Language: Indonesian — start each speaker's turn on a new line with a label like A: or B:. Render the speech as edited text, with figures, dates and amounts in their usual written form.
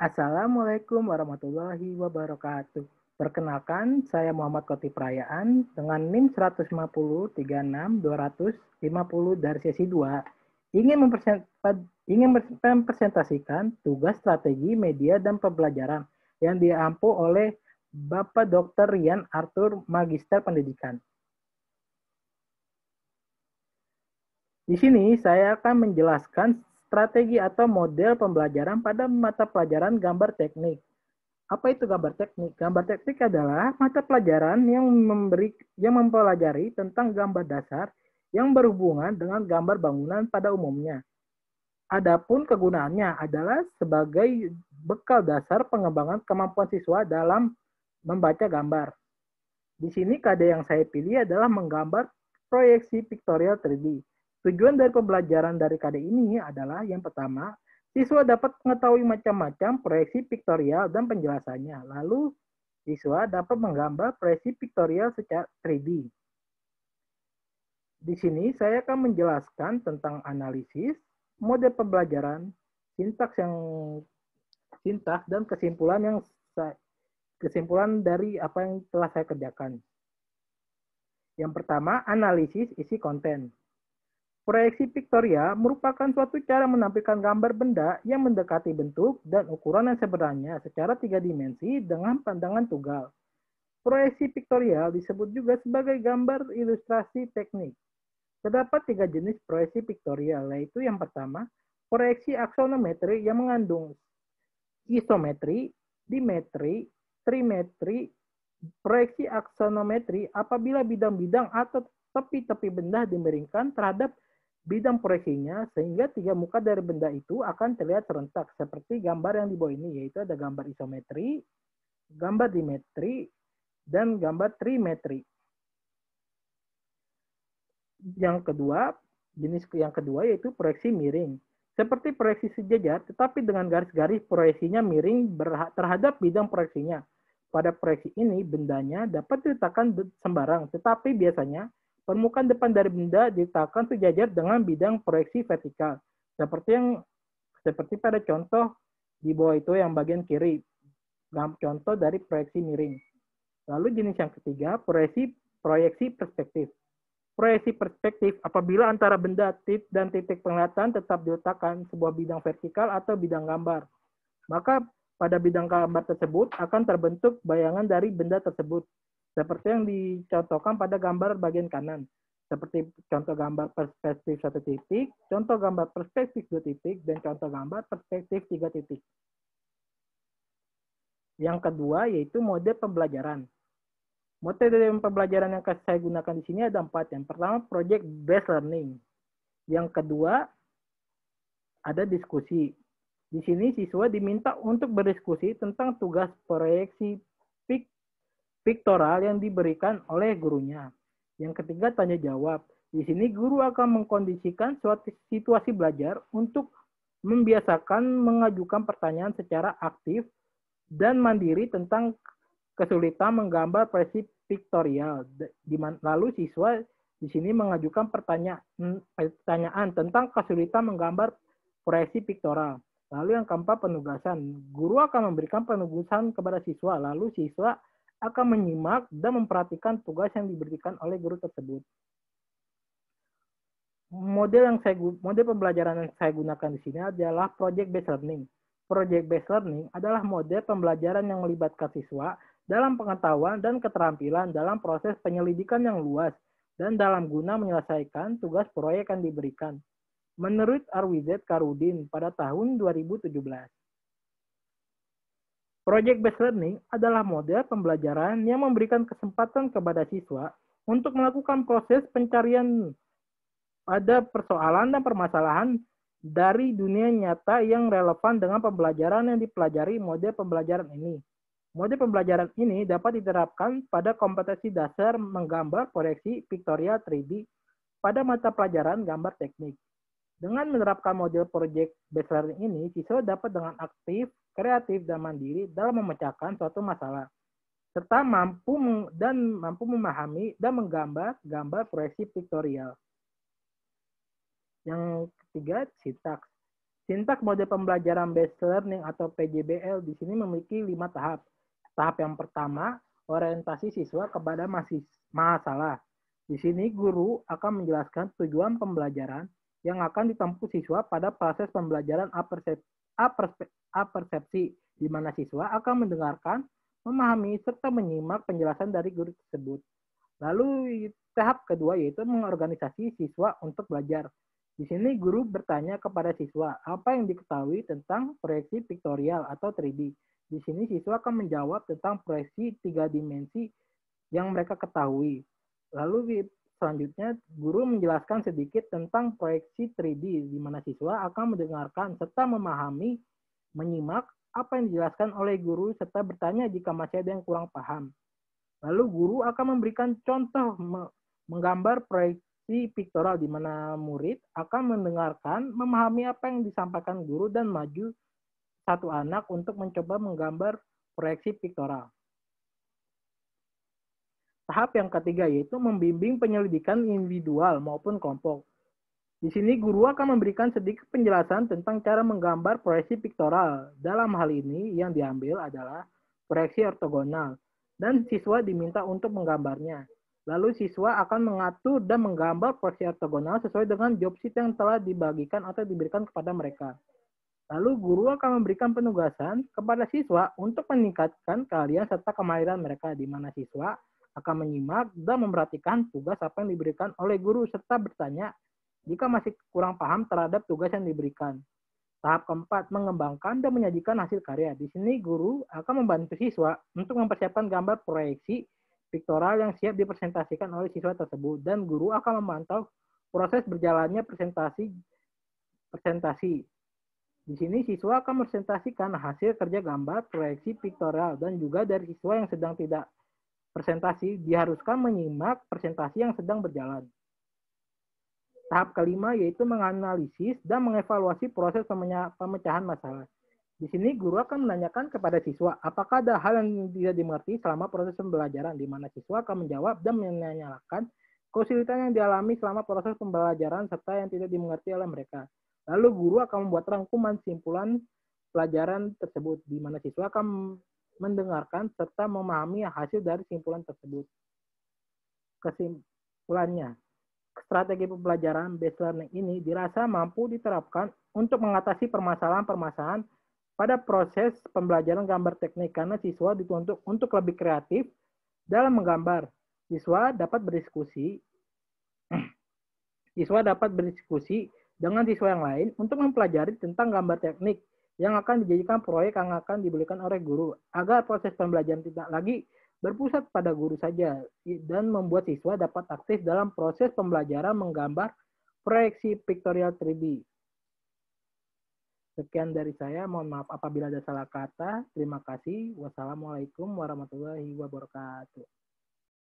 A: Assalamualaikum warahmatullahi wabarakatuh. Perkenalkan, saya Muhammad Kotip Rayaan dengan NIM 150 36 250 dari sesi 2 ingin mempresentasikan tugas strategi media dan pembelajaran yang diampu oleh Bapak Dr. Rian Arthur, Magister Pendidikan. Di sini saya akan menjelaskan strategi atau model pembelajaran pada mata pelajaran gambar teknik. Apa itu gambar teknik? Gambar teknik adalah mata pelajaran yang mempelajari tentang gambar dasar yang berhubungan dengan gambar bangunan pada umumnya. Adapun kegunaannya adalah sebagai bekal dasar pengembangan kemampuan siswa dalam membaca gambar. Di sini KD yang saya pilih adalah menggambar proyeksi pictorial 3D. Tujuan dari pembelajaran dari KD ini adalah yang pertama, siswa dapat mengetahui macam-macam proyeksi pictorial dan penjelasannya. Lalu, siswa dapat menggambar proyeksi pictorial secara 3D. Di sini saya akan menjelaskan tentang analisis, model pembelajaran, sintaks dan kesimpulan dari apa yang telah saya kerjakan. Yang pertama, analisis isi konten. Proyeksi pictorial merupakan suatu cara menampilkan gambar benda yang mendekati bentuk dan ukuran yang sebenarnya secara 3 dimensi dengan pandangan tunggal. Proyeksi pictorial disebut juga sebagai gambar ilustrasi teknik. Terdapat 3 jenis proyeksi pictorial, yaitu yang pertama, proyeksi aksonometri yang mengandung isometri, dimetri, trimetri. Proyeksi aksonometri apabila bidang-bidang atau tepi-tepi benda dimiringkan terhadap bidang proyeksinya sehingga 3 muka dari benda itu akan terlihat serentak seperti gambar yang di bawah ini, yaitu ada gambar isometri, gambar dimetri, dan gambar trimetri. Jenis yang kedua yaitu proyeksi miring. Seperti proyeksi sejajar, tetapi dengan garis-garis proyeksinya miring terhadap bidang proyeksinya. Pada proyeksi ini, bendanya dapat diletakkan sembarang, tetapi biasanya permukaan depan dari benda diletakkan sejajar dengan bidang proyeksi vertikal. Seperti pada contoh di bawah itu yang bagian kiri, contoh dari proyeksi miring. Lalu jenis yang ketiga, proyeksi perspektif. Proyeksi perspektif apabila antara benda dan titik penglihatan tetap diletakkan sebuah bidang vertikal atau bidang gambar. Maka pada bidang gambar tersebut akan terbentuk bayangan dari benda tersebut. Seperti yang dicontohkan pada gambar bagian kanan. Seperti contoh gambar perspektif 1 titik, contoh gambar perspektif 2 titik, dan contoh gambar perspektif 3 titik. Yang kedua yaitu mode pembelajaran. Metode pembelajaran yang saya gunakan di sini ada 4. Yang pertama, project based learning. Yang kedua, ada diskusi. Di sini siswa diminta untuk berdiskusi tentang tugas proyeksi piktoral yang diberikan oleh gurunya. Yang ketiga, tanya jawab. Di sini guru akan mengkondisikan suatu situasi belajar untuk membiasakan mengajukan pertanyaan secara aktif dan mandiri tentang kesulitan menggambar proyeksi piktorial. Lalu siswa di sini mengajukan pertanyaan tentang kesulitan menggambar proyeksi piktoral. Lalu yang keempat, penugasan. Guru akan memberikan penugasan kepada siswa, lalu siswa akan menyimak dan memperhatikan tugas yang diberikan oleh guru tersebut. Model pembelajaran yang saya gunakan di sini adalah project based learning. Project based learning adalah model pembelajaran yang melibatkan siswa dalam pengetahuan dan keterampilan dalam proses penyelidikan yang luas dan dalam guna menyelesaikan tugas proyek yang diberikan. Menurut Arwizet Karudin pada tahun 2017. Project based learning adalah model pembelajaran yang memberikan kesempatan kepada siswa untuk melakukan proses pencarian pada persoalan dan permasalahan dari dunia nyata yang relevan dengan pembelajaran yang dipelajari model pembelajaran ini. Model pembelajaran ini dapat diterapkan pada kompetensi dasar menggambar proyeksi piktorial 3D pada mata pelajaran gambar teknik. Dengan menerapkan model project based learning ini, siswa dapat dengan aktif, kreatif, dan mandiri dalam memecahkan suatu masalah, serta mampu memahami dan menggambar proyeksi piktorial. Yang ketiga, sintaks. Sintaks model pembelajaran based learning atau PJBL di sini memiliki 5 tahap. Tahap yang pertama, orientasi siswa kepada masalah. Di sini guru akan menjelaskan tujuan pembelajaran yang akan ditempuh siswa pada proses pembelajaran apersepsi, di mana siswa akan mendengarkan, memahami, serta menyimak penjelasan dari guru tersebut. Lalu tahap kedua yaitu mengorganisasi siswa untuk belajar. Di sini guru bertanya kepada siswa apa yang diketahui tentang proyeksi piktorial atau 3D. Di sini siswa akan menjawab tentang proyeksi 3 dimensi yang mereka ketahui. Lalu selanjutnya guru menjelaskan sedikit tentang proyeksi 3D di mana siswa akan mendengarkan serta memahami, menyimak apa yang dijelaskan oleh guru serta bertanya jika masih ada yang kurang paham. Lalu guru akan memberikan contoh menggambar proyeksi piktoral di mana murid akan mendengarkan, memahami apa yang disampaikan guru dan maju satu anak untuk mencoba menggambar proyeksi piktoral. Tahap yang ketiga yaitu membimbing penyelidikan individual maupun kelompok. Di sini guru akan memberikan sedikit penjelasan tentang cara menggambar proyeksi piktoral. Dalam hal ini yang diambil adalah proyeksi ortogonal dan siswa diminta untuk menggambarnya. Lalu siswa akan mengatur dan menggambar proyeksi ortogonal sesuai dengan job sheet yang telah dibagikan atau diberikan kepada mereka. Lalu guru akan memberikan penugasan kepada siswa untuk meningkatkan keahlian serta kemahiran mereka, di mana siswa akan menyimak dan memperhatikan tugas apa yang diberikan oleh guru serta bertanya jika masih kurang paham terhadap tugas yang diberikan. Tahap keempat, mengembangkan dan menyajikan hasil karya. Di sini guru akan membantu siswa untuk mempersiapkan gambar proyeksi piktoral yang siap dipresentasikan oleh siswa tersebut, dan guru akan memantau proses berjalannya presentasi. Di sini siswa akan presentasikan hasil kerja gambar proyeksi piktoral, dan juga dari siswa yang sedang tidak presentasi diharuskan menyimak presentasi yang sedang berjalan. Tahap kelima yaitu menganalisis dan mengevaluasi proses pemecahan masalah. Di sini guru akan menanyakan kepada siswa apakah ada hal yang tidak dimengerti selama proses pembelajaran, di mana siswa akan menjawab dan menanyakan kesulitan yang dialami selama proses pembelajaran serta yang tidak dimengerti oleh mereka. Lalu guru akan membuat rangkuman simpulan pelajaran tersebut, di mana siswa akan mendengarkan serta memahami hasil dari simpulan tersebut. Kesimpulannya, strategi pembelajaran based learning ini dirasa mampu diterapkan untuk mengatasi permasalahan-permasalahan pada proses pembelajaran gambar teknik karena siswa dituntut untuk lebih kreatif dalam menggambar. Siswa dapat berdiskusi dengan siswa yang lain untuk mempelajari tentang gambar teknik yang akan dijadikan proyek yang akan diberikan oleh guru, agar proses pembelajaran tidak lagi berpusat pada guru saja dan membuat siswa dapat aktif dalam proses pembelajaran menggambar proyeksi piktorial 3D. Sekian dari saya, mohon maaf apabila ada salah kata. Terima kasih. Wassalamualaikum warahmatullahi wabarakatuh.